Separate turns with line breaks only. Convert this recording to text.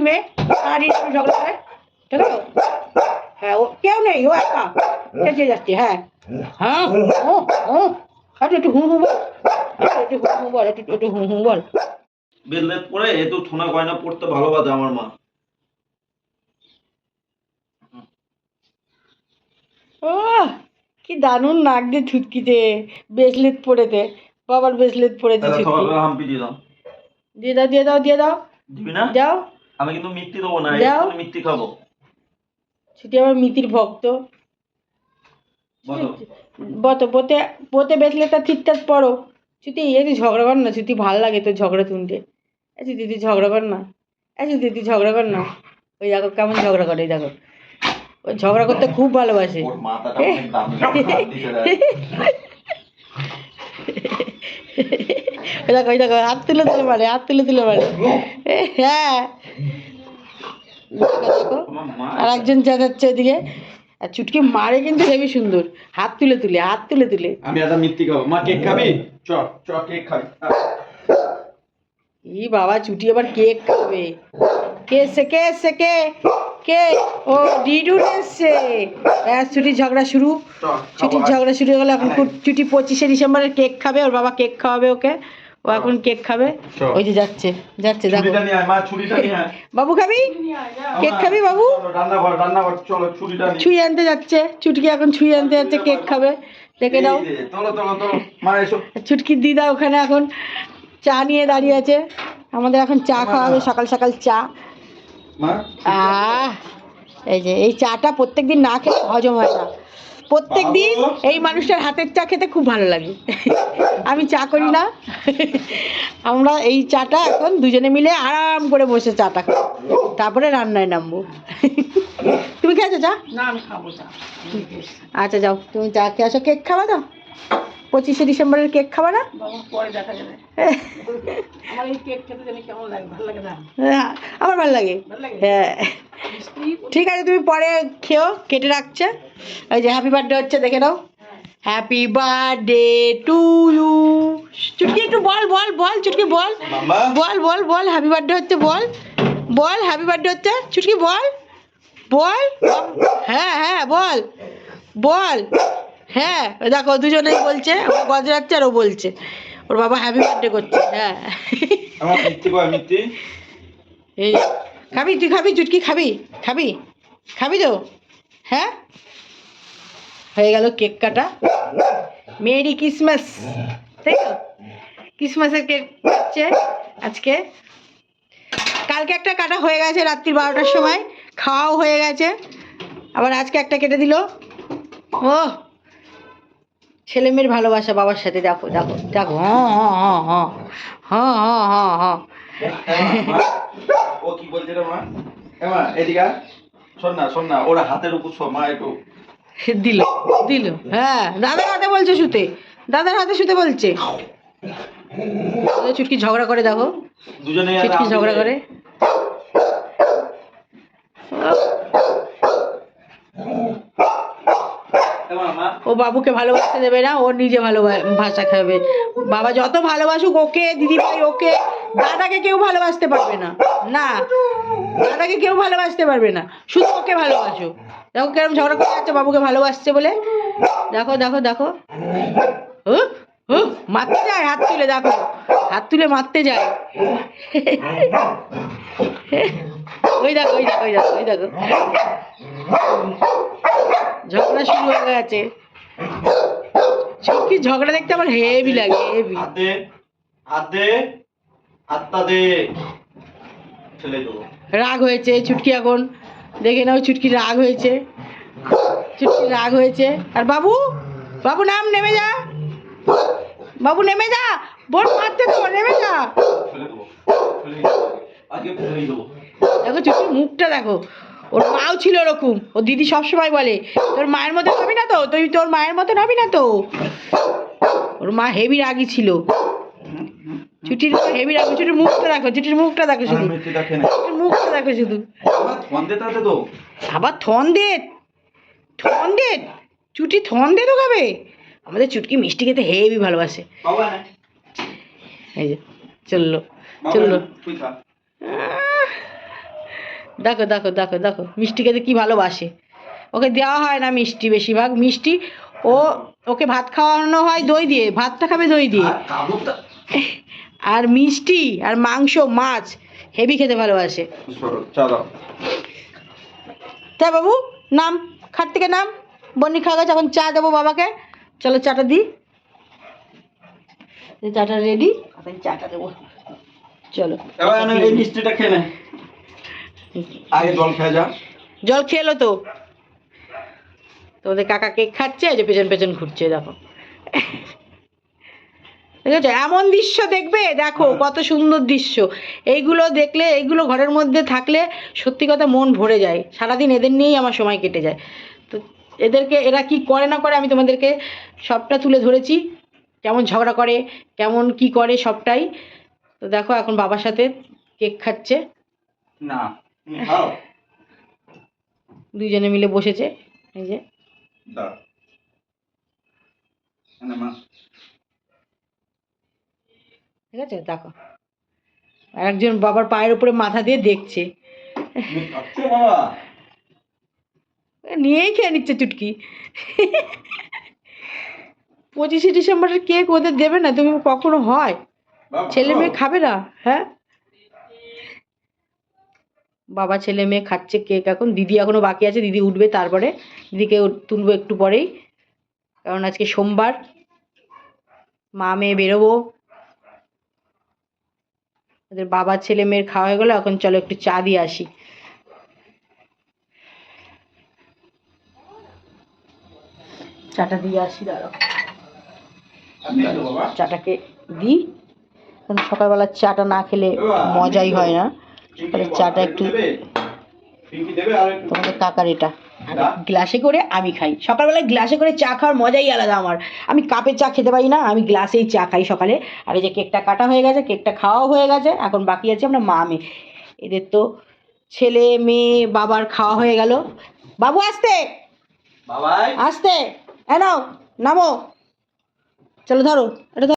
মেয়ে, সারাদিন একটু ঝগড়া করে, ঠিক আছে? হ্যাঁ, ও কেউ নেই, ও একা চেঁচিয়ে যাচ্ছে। হ্যাঁ হ্যাঁ, ও ও আচ্ছা, একটু হুঁ হুঁ বল, একটু হুঁ হুঁ বল, একটু হুঁ হুঁ বল।
বেললেট পরে এ তো ঠোনা গয়না পড়তে ভালোবাসে আমার মা।
ও কি দারুণ লাগছে ছুটকিতে, ব্রেসলেট পরেতে, বাবার ব্রেসলেট পরেছে
তাহলে
ছুটকি।
সকালবেলা হাম্পি দিলাম।
দিয়ে দাও, দিয়ে দাও, দিয়ে দাও,
দিবি না?
যাও
আমি কিন্তু মিষ্টি দেবো না,
যাও।
একটু মিষ্টি খাবো।
ছুটি আমার মিতির ভক্ত।
বলো।
বতো পোতে, পোতে ব্রেসলেটটা ঠিকঠাক পরো। ছুটি এই তুই ঝগড়া কর না, ছুটি ভাল লাগে তোর ঝগড়া শুনতে। এই ছুটি তুই ঝগড়া কর না, এই ছুটি তুই ঝগড়া কর না। ওই দেখো কেমন ঝগড়া করে, এই দেখো ওই ঝগড়া করতে খুব ভালোবাসে।
ওর মাথাটা অনেক দামি, হাত দিতে দেয়।
ওই দেখো, ওই দেখো হাত তুলে তুলে মারে, হাত তুলে তুলে মারে। হ্যাঁ দেখো দেখো,
আমার মা
আর একজন চেঁচাচ্ছে ওদিকে। আর চুটকি মারে কিন্তু হেবি সুন্দর, হাত তুলে তুলে, হাত তুলে তুলে।
আমি একটা মিষ্টি খাবো। মা কেক খাবি? চ চ কেক খাবি।
ই বাবা, চুটি আবার কেক খাবে। কে এসছে, কে এসছে, কে কে? ও ডিডুন এসছে। ব্যাস, ছুটির ঝগড়া শুরু। ছুটির ঝগড়া শুরু হয়ে গেল। এখন ছুটি 25শে ডিসেম্বরের কেক খাবে, ওর বাবা কেক খাওয়াবে ওকে, ও এখন কেক খাবে। ওই যে যাচ্ছে যাচ্ছে, দেখো।
ছুরিটা নিয়ে আয় মা, ছুরিটা নিয়ে আয়।
বাবু খাবি কেক, খাবি বাবু?
রান্নাঘর, রান্নাঘর চলো, ছুরিটা নিয়ে।
ছুঁয়ে আনতে যাচ্ছে চুটকি, এখন ছুঁয়ে আনতে যাচ্ছে, কেক খাবে। দেখে দাও,
চলো চলো চলো মা, এসো।
ছুটকির দিদা ওখানে এখন চা নিয়ে দাঁড়িয়ে আছে। আমাদের এখন চা খাওয়াবে, সকাল সকাল চা।
মা
আহ এই যে এই চাটা প্রত্যেকদিন না খেলে হজম হয় না। প্রত্যেকদিন এই মানুষটার হাতের চা খেতে খুব ভালো লাগে। আমি চা করি না, আমরা এই চাটা এখন দুজনে মিলে আরাম করে বসে চাটা খাই, তারপরে রান্নায় নামবো। তুমি খেয়েছো চা?
না আমি খাবো চা।
আচ্ছা যাও, তুমি চা খেয়ে আসো। কেক খাবা তো? 25শে ডিসেম্বরের কেক খাবা না?
বাবা পরে দেখা যাবে। আমার এই কেক খেতে জানি কেমন লাগে, ভালো লাগে না?
হ্যাঁ, আমার ভালো লাগে।
ভালো লাগে?
হ্যাঁ
মিষ্টি।
ঠিক আছে, তুমি পরে খেও, কেটে রাখছে। ওই যে হ্যাপি বার্থডে হচ্ছে, দেখে নাও। Happy birthday to you. চুটকি একটু বল বল বল, চুটকি বল বল বল বল, হ্যাপি বার্থডে হচ্ছে, বল বল, হ্যাপি বার্থডে হচ্ছে, চুটকি বল বল। হ্যাঁ হ্যাঁ বল বল। হ্যাঁ ওই দেখো দুজনেই বলছে, ও গজরাচ্ছে আর ও বলছে ওর বাবা হ্যাপি বার্থডে করছে। হ্যাঁ
আমার মিষ্টি কয়, মিষ্টি।
এই খাবি, তুই খাবি চুটকি, খাবি খাবি খাবি তো? হ্যাঁ হয়ে গেল কেক কাটা। মেরি ক্রিসমাস, তাই তো? ক্রিসমাসের কেক কাটছে আজকে। কালকে একটা কাটা হয়ে গেছে রাত্রি 12টার সময়, খাওয়াও হয়ে গেছে। আবার আজকে একটা কেটে দিল। ও ছেলে মেয়ের ভালোবাসা বাবার সাথে, দেখো দেখো দেখো। হ্যাঁ হ্যাঁ হ্যাঁ হ্যাঁ হ্যাঁ হ্যাঁ হ্যাঁ।
ও কি বলছে রে মা? এ মা এদিকে আয়। শোন না শোন না, ওরা হাতের উপর শো মা, একটু
দিল দিল। হ্যাঁ দাদার হাতে বলছে শুতে, দাদার হাতে শুতে বলছে। চুটকি ঝগড়া করে, দেখো
দুজনে
চুটকি ঝগড়া করে। ও বাবুকে ভালোবাসতে দেবে না, ও নিজে ভাষা খাবে। বাবা যত ভালোবাসুক ওকে, দিদিভাই ওকে, দাদাকে কেউ ভালোবাসতে পারবে না। না, দাদাকে কেউ ভালোবাসতে পারবে না, শুধু ওকে ভালোবাসো। দেখো কেরম ঝগড়া করে যাচ্ছে বাবুকে ভালোবাসছে বলে। দেখো দেখো দেখো, মারতে যায় হাত তুলে, দেখো হাত তুলে মারতে যায়। ওই দেখো ওই দেখো ওই দেখো ওই দেখো, ঝগড়া শুরু হয়ে গেছে। সত্যি ঝগড়া দেখতে আমার হেভি লাগে, হেভি।
হাতে হাতে হাতটা দে, ফেলে দেবো।
রাগ হয়েছে চুটকি এখন, দেখে নাও চুটকি রাগ হয়েছে, চুটকি রাগ হয়েছে। আর বাবু, বাবু নাম, নেমে যা বাবু, নেমে যা, বোন মারতে তো, নেমে যা।
ফেলে দেবো, ফেলে দেবো, আগে ফেলেই দেবো।
দেখো চুটকির মুখটা দেখো, ওর মাও ছিল ওরকম, ও দিদি সবসময় বলে তোর মায়ের মতন হবি না তো, তুই তোর মায়ের মতন হবি না তো। ওর মা হেভি রাগি ছিল। ছুটির হেভি রাগি, ছুটির মুখটা দেখো, ছুটির মুখটা দেখো শুধু, ছুটির মুখটা দেখো শুধু। আবার থন দে, থন দে, চুটি থন দে তো খাবে। আমাদের চুটকি মিষ্টি খেতে হেভি ভালোবাসে। এই যে চললো চললো। দেখো দেখো দেখো দেখো মিষ্টি খেতে কি ভালোবাসে। ওকে দেওয়া হয় না মিষ্টি, বেশিরভাগ মিষ্টি ও, ওকে ভাত খাওয়ানো হয় দই দিয়ে, ভাতটা খাবে দই দিয়ে।
আর কামড়টা
আর মিষ্টি আর মাংস মাছ হেভি খেতে ভালোবাসে।
সরো, চলো।
তা বাবু নাম, খাট থেকে নাম। বন্নি খাওয়া গেছে, এখন চা দেবো বাবাকে। চলো চাটা দিই, এই চাটা রেডি, এখন চাটা দেবো। চলো
এবার এই মিষ্টিটা খেয়ে নে, আগে জল খেয়ে যা।
জল খেলো তো, তোমাদের কাকা কেক খাচ্ছে, এই যে পেছন পেছন ঘুরছে দেখো। ঠিক আছে, এমন দৃশ্য দেখবে, দেখো কত সুন্দর দৃশ্য। এইগুলো দেখলে, এইগুলো ঘরের মধ্যে থাকলে সত্যি কথা মন ভরে যায়। সারাদিন এদের নিয়েই আমার সময় কেটে যায়। তো এদেরকে, এরা কি করে না করে আমি তোমাদেরকে সবটা তুলে ধরেছি, কেমন ঝগড়া করে, কেমন কি করে সবটাই। তো দেখো এখন বাবার সাথে কেক খাচ্ছে,
না তুমি খাও।
দুইজনে মিলে বসেছে, এই যে।
দাও না মা।
ঠিক আছে দেখো, আর একজন বাবার পায়ের উপরে মাথা দিয়ে দেখছে,
তুমি খাচ্ছো বাবা?
নিয়েই খেয়ে নিচ্ছে চুটকি। 25শে ডিসেম্বরের কেক ওদের দেবে না, তুমি কখনো হয়?
বাবা,
ছেলে মেয়ে খাবে না? হ্যাঁ, বাবা ছেলে মেয়ে খাচ্ছে কেক। এখন দিদি এখনো বাকি আছে, দিদি উঠবে, তারপরে দিদিকে তুলবো একটু পরেই, কারণ আজকে সোমবার, মা মেয়ে বেরোবো। ওদের বাবা ছেলে মেয়ের খাওয়া হয়ে গেলো, এখন চলো একটু চা দিয়ে আসি। চাটা দিয়ে আসি, দাঁড়াও
আমি খাবো বাবা।
চাটাকে দিই, কারণ সকালবেলা চাটা না খেলে মজাই হয় না। সকালে চাটা একটু,
পিঙ্কি দেবে আর একটু
তোমাদের কাকার এটা
না?
গ্লাসে করে আমি খাই সকালবেলায়, গ্লাসে করে চা খাওয়ার মজাই আলাদা আমার। আমি কাপে চা খেতে পারি না, আমি গ্লাসেই চা খাই সকালে। আর এই যে কেকটা কাটা হয়ে গেছে, কেকটা খাওয়াও হয়ে গেছে, এখন বাকি আছে আমরা মা মেয়ে। এদের তো ছেলে মেয়ে বাবার খাওয়া হয়ে গেল। বাবু আসতে,
বাবাই
আসতে, নাও নামো, চলো ধরো এটা।